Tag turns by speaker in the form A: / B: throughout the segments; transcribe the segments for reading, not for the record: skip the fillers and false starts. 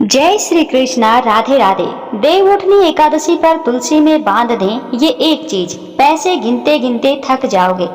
A: जय श्री कृष्णा। राधे राधे। देवउठनी एकादशी पर तुलसी में बांध दें ये एक चीज, पैसे गिनते गिनते थक जाओगे।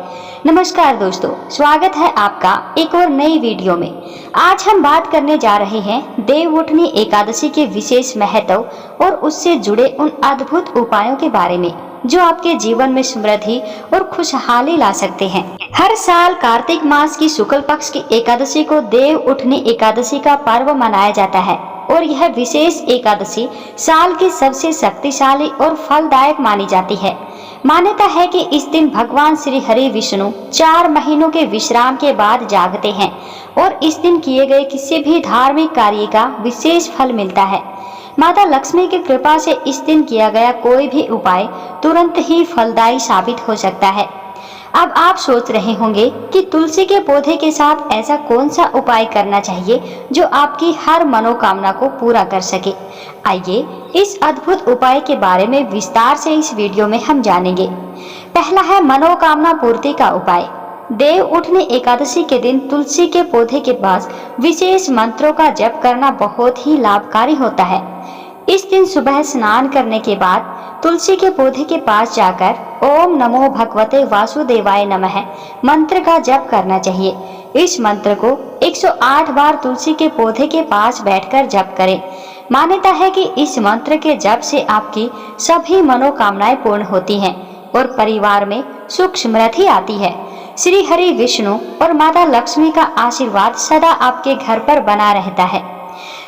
A: नमस्कार दोस्तों, स्वागत है आपका एक और नई वीडियो में। आज हम बात करने जा रहे हैं देवउठनी एकादशी के विशेष महत्व और उससे जुड़े उन अद्भुत उपायों के बारे में जो आपके जीवन में समृद्धि और खुशहाली ला सकते हैं। हर साल कार्तिक मास की शुक्ल पक्ष की एकादशी को देवउठनी एकादशी का पर्व मनाया जाता है और यह विशेष एकादशी साल की सबसे शक्तिशाली और फलदायक मानी जाती है। मान्यता है कि इस दिन भगवान श्री हरि विष्णु 4 महीनों के विश्राम के बाद जागते हैं और इस दिन किए गए किसी भी धार्मिक कार्य का विशेष फल मिलता है। माता लक्ष्मी की कृपा से इस दिन किया गया कोई भी उपाय तुरंत ही फलदायी साबित हो सकता है। अब आप सोच रहे होंगे कि तुलसी के पौधे के साथ ऐसा कौन सा उपाय करना चाहिए जो आपकी हर मनोकामना को पूरा कर सके। आइए इस अद्भुत उपाय के बारे में विस्तार से इस वीडियो में हम जानेंगे। पहला है मनोकामना पूर्ति का उपाय। देवउठनी एकादशी के दिन तुलसी के पौधे के पास विशेष मंत्रों का जप करना बहुत ही लाभकारी होता है। इस दिन सुबह स्नान करने के बाद तुलसी के पौधे के पास जाकर ओम नमो भगवते वासुदेवाय नमः मंत्र का जप करना चाहिए। इस मंत्र को 108 बार तुलसी के पौधे के पास बैठकर जप करें। मान्यता है कि इस मंत्र के जप से आपकी सभी मनोकामनाएं पूर्ण होती हैं और परिवार में सुख समृद्धि आती है। श्री हरि विष्णु और माता लक्ष्मी का आशीर्वाद सदा आपके घर पर बना रहता है।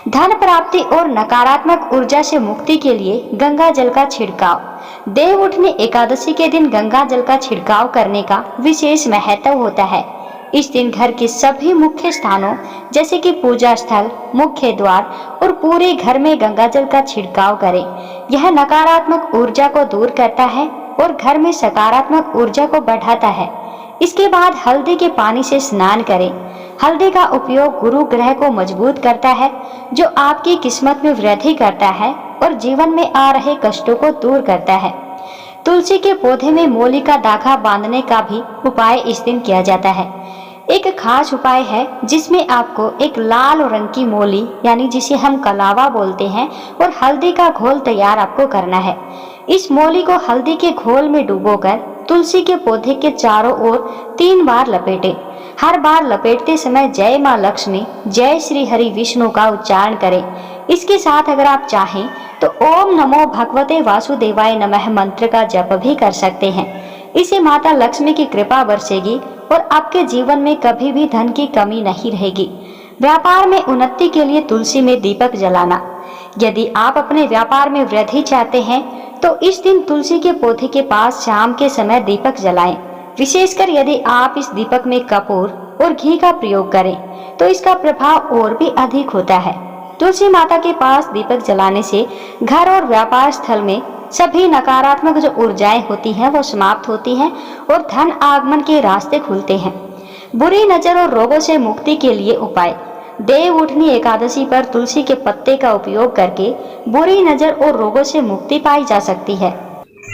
A: धन प्राप्ति और नकारात्मक ऊर्जा से मुक्ति के लिए गंगा जल का छिड़काव। देवउठनी एकादशी के दिन गंगा जल का छिड़काव करने का विशेष महत्व होता है। इस दिन घर के सभी मुख्य स्थानों जैसे कि पूजा स्थल, मुख्य द्वार और पूरे घर में गंगा जल का छिड़काव करें। यह नकारात्मक ऊर्जा को दूर करता है और घर में सकारात्मक ऊर्जा को बढ़ाता है। इसके बाद हल्दी के पानी से स्नान करें। हल्दी का उपयोग गुरु ग्रह को मजबूत करता है, जो आपकी किस्मत में वृद्धि करता है और जीवन में आ रहे कष्टों को दूर करता है। तुलसी के पौधे में मोली का धागा बांधने का भी उपाय इस दिन किया जाता है। एक खास उपाय है जिसमें आपको एक लाल रंग की मोली यानी जिसे हम कलावा बोलते हैं और हल्दी का घोल तैयार आपको करना है। इस मोली को हल्दी के घोल में डुबोकर तुलसी के पौधे के चारों ओर 3 बार लपेटें। हर बार लपेटते समय जय मां लक्ष्मी, जय श्री हरि विष्णु का उच्चारण करें। इसके साथ अगर आप चाहें तो ओम नमो भगवते वासुदेवाय नमः मंत्र का जप भी कर सकते हैं। इसे माता लक्ष्मी की कृपा बरसेगी और आपके जीवन में कभी भी धन की कमी नहीं रहेगी। व्यापार में उन्नति के लिए तुलसी में दीपक जलाना। यदि आप अपने व्यापार में वृद्धि चाहते हैं तो इस दिन तुलसी के पौधे के पास शाम के समय दीपक जलाएं। विशेषकर यदि आप इस दीपक में कपूर और घी का प्रयोग करें तो इसका प्रभाव और भी अधिक होता है। तुलसी माता के पास दीपक जलाने से घर और व्यापार स्थल में सभी नकारात्मक जो ऊर्जाएं होती हैं वो समाप्त होती हैं और धन आगमन के रास्ते खुलते हैं। बुरी नजर और रोगों से मुक्ति के लिए उपाय। देवउठनी एकादशी पर तुलसी के पत्ते का उपयोग करके बुरी नजर और रोगों से मुक्ति पाई जा सकती है।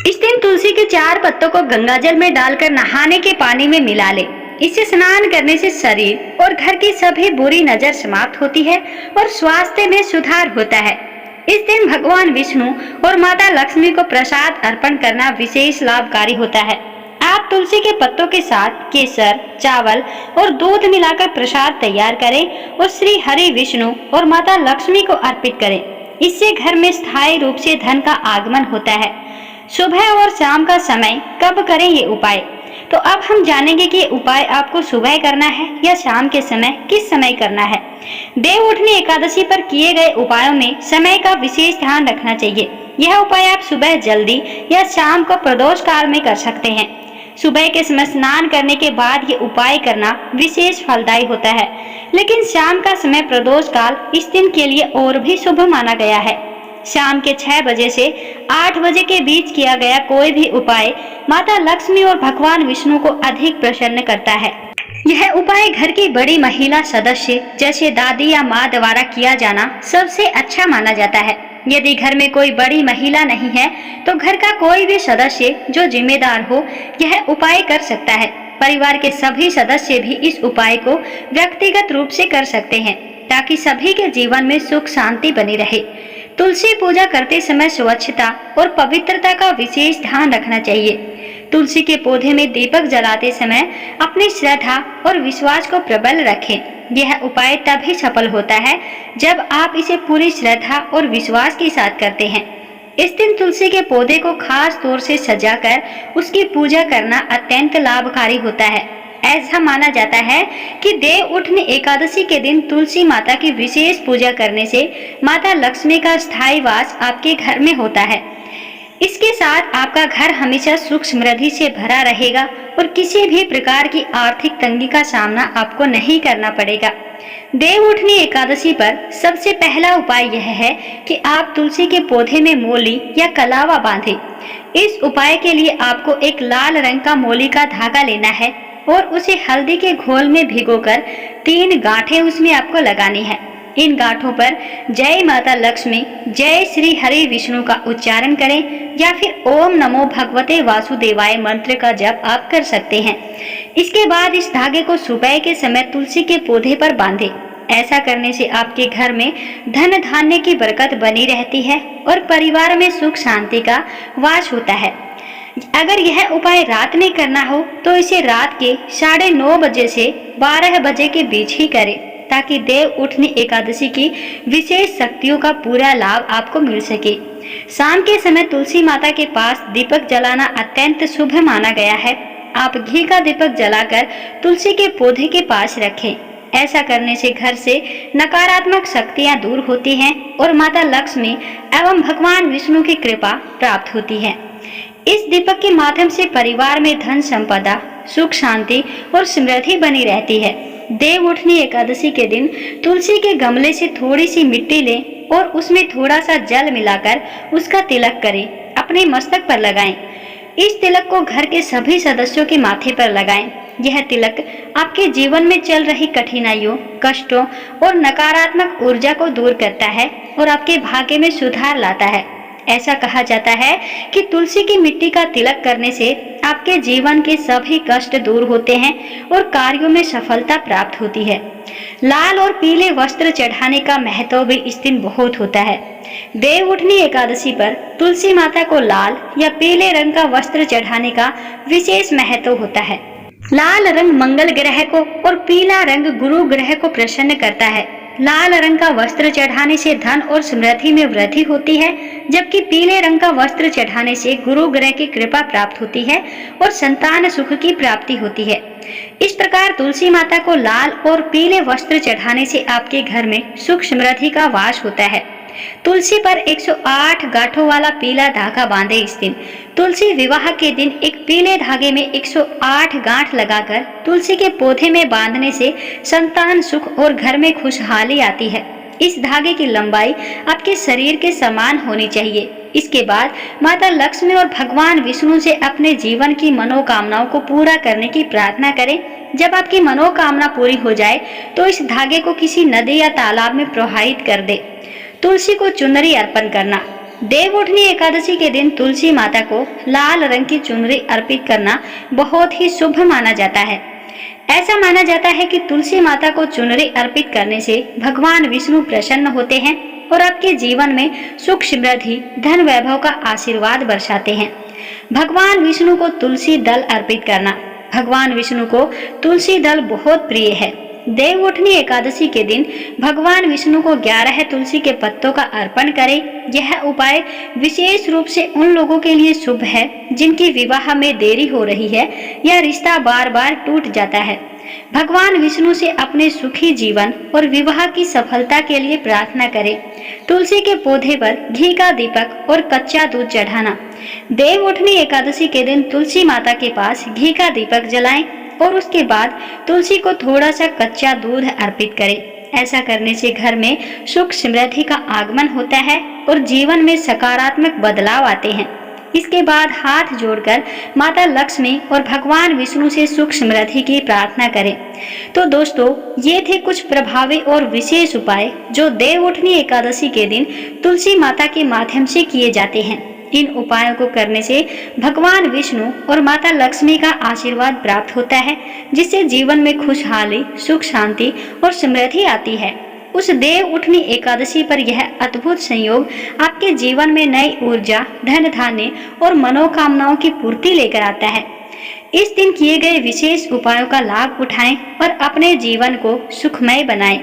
A: इस दिन तुलसी के 4 पत्तों को गंगाजल में डालकर नहाने के पानी में मिला ले। इससे स्नान करने से शरीर और घर की सभी बुरी नजर समाप्त होती है और स्वास्थ्य में सुधार होता है। इस दिन भगवान विष्णु और माता लक्ष्मी को प्रसाद अर्पण करना विशेष लाभकारी होता है। आप तुलसी के पत्तों के साथ केसर, चावल और दूध मिलाकर प्रसाद तैयार करें और श्री हरि विष्णु और माता लक्ष्मी को अर्पित करें। इससे घर में स्थायी रूप से धन का आगमन होता है। सुबह और शाम का समय कब करें ये उपाय? तो अब हम जानेंगे कि उपाय आपको सुबह करना है या शाम के समय किस समय करना है। देवउठनी एकादशी पर किए गए उपायों में समय का विशेष ध्यान रखना चाहिए। यह उपाय आप सुबह जल्दी या शाम को प्रदोष काल में कर सकते हैं। सुबह के समय स्नान करने के बाद ये उपाय करना विशेष फलदायी होता है, लेकिन शाम का समय प्रदोष काल इस दिन के लिए और भी शुभ माना गया है। शाम के 6 बजे से 8 बजे के बीच किया गया कोई भी उपाय माता लक्ष्मी और भगवान विष्णु को अधिक प्रसन्न करता है। यह उपाय घर की बड़ी महिला सदस्य जैसे दादी या माँ द्वारा किया जाना सबसे अच्छा माना जाता है। यदि घर में कोई बड़ी महिला नहीं है तो घर का कोई भी सदस्य जो जिम्मेदार हो यह उपाय कर सकता है। परिवार के सभी सदस्य भी इस उपाय को व्यक्तिगत रूप से कर सकते हैं। ताकि सभी के जीवन में सुख शांति बनी रहे। तुलसी पूजा करते समय स्वच्छता और पवित्रता का विशेष ध्यान रखना चाहिए। तुलसी के पौधे में दीपक जलाते समय अपनी श्रद्धा और विश्वास को प्रबल रखें। यह उपाय तभी सफल होता है जब आप इसे पूरी श्रद्धा और विश्वास के साथ करते हैं। इस दिन तुलसी के पौधे को खास तौर से सजाकर उसकी पूजा करना अत्यंत लाभकारी होता है। ऐसा माना जाता है कि देव उठनी एकादशी के दिन तुलसी माता की विशेष पूजा करने से माता लक्ष्मी का स्थायी वास आपके घर में होता है। इसके साथ आपका घर हमेशा सुख समृद्धि से भरा रहेगा और किसी भी प्रकार की आर्थिक तंगी का सामना आपको नहीं करना पड़ेगा। देव उठनी एकादशी पर सबसे पहला उपाय यह है कि आप तुलसी के पौधे में मोली या कलावा बांधें। इस उपाय के लिए आपको एक लाल रंग का मोली का धागा लेना है और उसे हल्दी के घोल में भिगोकर 3 गांठें उसमें आपको लगानी है। इन गांठों पर जय माता लक्ष्मी, जय श्री हरि विष्णु का उच्चारण करें या फिर ओम नमो भगवते वासुदेवाय मंत्र का जप आप कर सकते हैं। इसके बाद इस धागे को सुबह के समय तुलसी के पौधे पर बांधें। ऐसा करने से आपके घर में धन धान्य की बरकत बनी रहती है और परिवार में सुख शांति का वास होता है। अगर यह उपाय रात में करना हो तो इसे रात के 9:30 बजे से 12 बजे के बीच ही करें, ताकि देव उठनी एकादशी की विशेष शक्तियों का पूरा लाभ आपको मिल सके। शाम के समय तुलसी माता के पास दीपक जलाना अत्यंत शुभ माना गया है। आप घी का दीपक जलाकर तुलसी के पौधे के पास रखें। ऐसा करने से घर से नकारात्मक शक्तियां दूर होती हैं और माता लक्ष्मी एवं भगवान विष्णु की कृपा प्राप्त होती है। इस दीपक के माध्यम से परिवार में धन संपदा, सुख शांति और समृद्धि बनी रहती है। देव उठनी एकादशी के दिन तुलसी के गमले से थोड़ी सी मिट्टी लें और उसमें थोड़ा सा जल मिलाकर उसका तिलक करें, अपने मस्तक पर लगाएं। इस तिलक को घर के सभी सदस्यों के माथे पर लगाएं। यह तिलक आपके जीवन में चल रही कठिनाइयों, कष्टों और नकारात्मक ऊर्जा को दूर करता है और आपके भाग्य में सुधार लाता है। ऐसा कहा जाता है कि तुलसी की मिट्टी का तिलक करने से आपके जीवन के सभी कष्ट दूर होते हैं और कार्यों में सफलता प्राप्त होती है। लाल और पीले वस्त्र चढ़ाने का महत्व भी इस दिन बहुत होता है। देव उठनी एकादशी पर तुलसी माता को लाल या पीले रंग का वस्त्र चढ़ाने का विशेष महत्व होता है। लाल रंग मंगल ग्रह को और पीला रंग गुरु ग्रह को प्रसन्न करता है। लाल रंग का वस्त्र चढ़ाने से धन और समृद्धि में वृद्धि होती है, जबकि पीले रंग का वस्त्र चढ़ाने से गुरु ग्रह की कृपा प्राप्त होती है और संतान सुख की प्राप्ति होती है। इस प्रकार तुलसी माता को लाल और पीले वस्त्र चढ़ाने से आपके घर में सुख समृद्धि का वास होता है। तुलसी पर 108 गांठों वाला पीला धागा बांधे। इस दिन तुलसी विवाह के दिन एक पीले धागे में 108 गांठ लगाकर तुलसी के पौधे में बांधने से संतान सुख और घर में खुशहाली आती है। इस धागे की लंबाई आपके शरीर के समान होनी चाहिए। इसके बाद माता लक्ष्मी और भगवान विष्णु से अपने जीवन की मनोकामनाओं को पूरा करने की प्रार्थना करें। जब आपकी मनोकामना पूरी हो जाए तो इस धागे को किसी नदी या तालाब में प्रवाहित कर दे। तुलसी को चुनरी अर्पण करना। देव उठनी एकादशी के दिन तुलसी माता को लाल रंग की चुनरी अर्पित करना बहुत ही शुभ माना जाता है। ऐसा माना जाता है कि तुलसी माता को चुनरी अर्पित करने से भगवान विष्णु प्रसन्न होते हैं और आपके जीवन में सुख समृद्धि, धन वैभव का आशीर्वाद बरसाते हैं। भगवान विष्णु को तुलसी दल अर्पित करना। भगवान विष्णु को तुलसी दल बहुत प्रिय है। देव उठनी एकादशी के दिन भगवान विष्णु को 11 तुलसी के पत्तों का अर्पण करें। यह उपाय विशेष रूप से उन लोगों के लिए शुभ है जिनकी विवाह में देरी हो रही है या रिश्ता बार बार टूट जाता है। भगवान विष्णु से अपने सुखी जीवन और विवाह की सफलता के लिए प्रार्थना करें। तुलसी के पौधे पर घी का दीपक और कच्चा दूध चढ़ाना। देव उठनी एकादशी के दिन तुलसी माता के पास घी का दीपक जलाएं और उसके बाद तुलसी को थोड़ा सा कच्चा दूध अर्पित करें। ऐसा करने से घर में सुख समृद्धि का आगमन होता है और जीवन में सकारात्मक बदलाव आते हैं। इसके बाद हाथ जोड़कर माता लक्ष्मी और भगवान विष्णु से सुख समृद्धि की प्रार्थना करें। तो दोस्तों, ये थे कुछ प्रभावी और विशेष उपाय जो देव उठनी एकादशी के दिन तुलसी माता के माध्यम से किए जाते हैं। इन उपायों को करने से भगवान विष्णु और माता लक्ष्मी का आशीर्वाद प्राप्त होता है, जिससे जीवन में खुशहाली, सुख शांति और समृद्धि आती है। उस देव उठनी एकादशी पर यह अद्भुत संयोग आपके जीवन में नई ऊर्जा, धन धान्य और मनोकामनाओं की पूर्ति लेकर आता है। इस दिन किए गए विशेष उपायों का लाभ उठाएं और अपने जीवन को सुखमय बनाएं।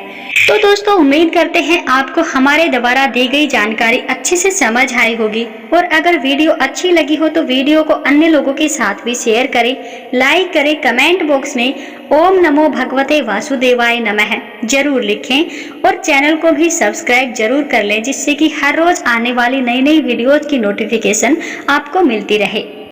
A: तो दोस्तों, उम्मीद करते हैं आपको हमारे द्वारा दी गई जानकारी अच्छे से समझ आई होगी, और अगर वीडियो अच्छी लगी हो तो वीडियो को अन्य लोगों के साथ भी शेयर करें, लाइक करें, कमेंट बॉक्स में ओम नमो भगवते वासुदेवाय नमः जरूर लिखें और चैनल को भी सब्सक्राइब जरूर कर लें, जिससे कि हर रोज आने वाली नई नई वीडियोज की नोटिफिकेशन आपको मिलती रहे।